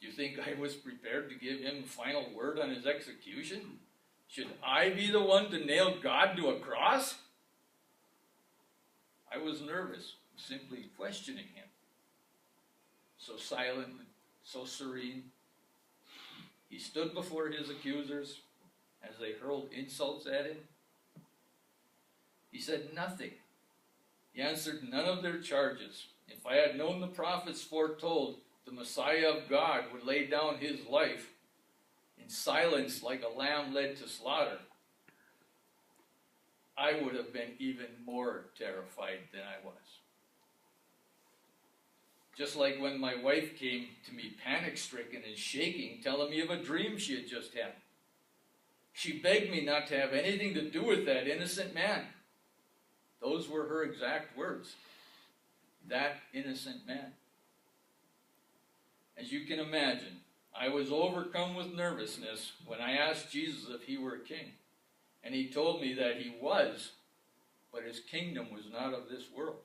Do you think I was prepared to give him the final word on his execution? Should I be the one to nail God to a cross? I was nervous, simply questioning him. So silent, so serene. He stood before his accusers as they hurled insults at him. He said nothing. He answered none of their charges. If I had known the prophets foretold the Messiah of God would lay down his life in silence like a lamb led to slaughter, I would have been even more terrified than I was. Just like when my wife came to me panic-stricken and shaking, telling me of a dream she had just had. She begged me not to have anything to do with that innocent man. Those were her exact words. That innocent man. As you can imagine, I was overcome with nervousness when I asked Jesus if he were a king. And he told me that he was, but his kingdom was not of this world.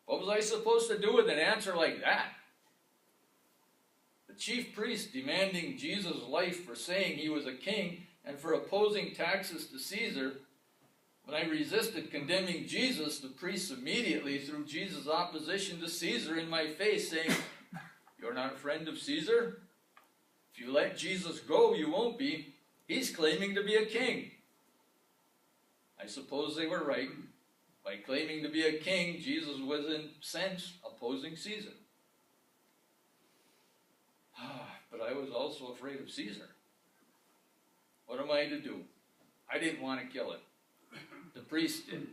What was I supposed to do with an answer like that? The chief priest demanding Jesus' life for saying he was a king and for opposing taxes to Caesar. When I resisted condemning Jesus, the priests immediately threw Jesus' opposition to Caesar in my face, saying, "You're not a friend of Caesar? If you let Jesus go, you won't be. He's claiming to be a king." I suppose they were right. By claiming to be a king, Jesus was in a sense opposing Caesar. But I was also afraid of Caesar. What am I to do? I didn't want to kill him. The priest did.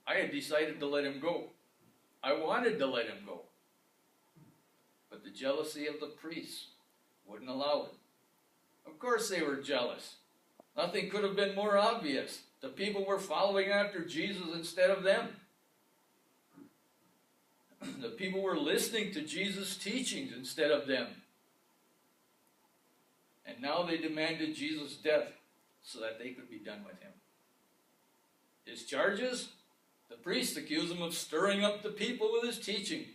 I had decided to let him go. I wanted to let him go. But the jealousy of the priests wouldn't allow it. Of course they were jealous. Nothing could have been more obvious. The people were following after Jesus instead of them. The people were listening to Jesus' teachings instead of them. And now they demanded Jesus' death so that they could be done with him. His charges? The priests accused him of stirring up the people with his teaching.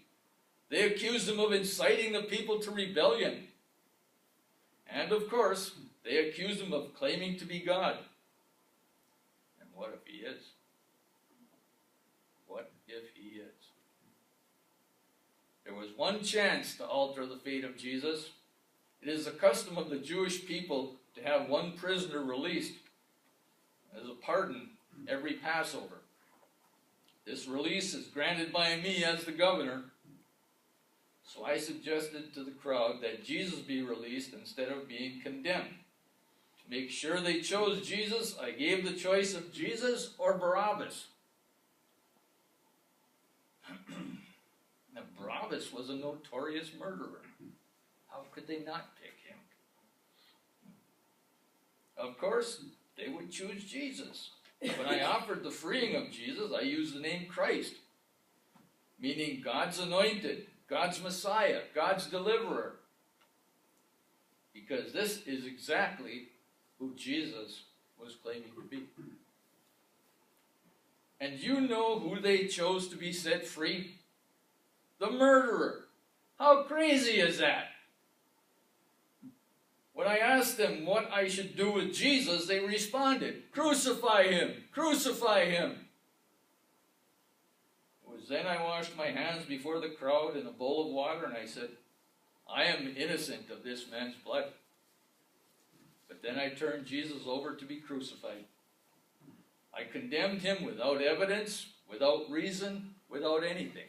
They accused him of inciting the people to rebellion. And of course, they accused him of claiming to be God. And what if he is? What if he is? There was one chance to alter the fate of Jesus. It is the custom of the Jewish people to have one prisoner released as a pardon every Passover. This release is granted by me as the governor. So I suggested to the crowd that Jesus be released instead of being condemned. To make sure they chose Jesus, I gave the choice of Jesus or Barabbas. Now, Barabbas was a notorious murderer. How could they not pick him? Of course, they would choose Jesus. When I offered the freeing of Jesus, I used the name Christ, meaning God's anointed, God's Messiah, God's deliverer. Because this is exactly who Jesus was claiming to be. And you know who they chose to be set free? The murderer. How crazy is that? When I asked them what I should do with Jesus, they responded, "Crucify him! Crucify him!" It was then I washed my hands before the crowd in a bowl of water, and I said, "I am innocent of this man's blood." But then I turned Jesus over to be crucified. I condemned him without evidence, without reason, without anything.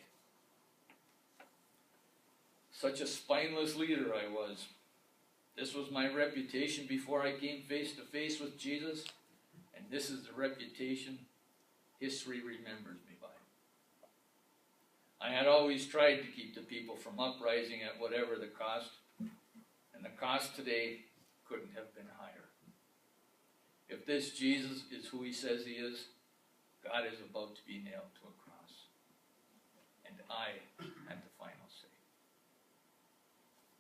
Such a spineless leader I was. This was my reputation before I came face to face with Jesus, and this is the reputation history remembers me by. I had always tried to keep the people from uprising at whatever the cost, and the cost today couldn't have been higher. If this Jesus is who he says he is, God is about to be nailed to a cross, and I had the final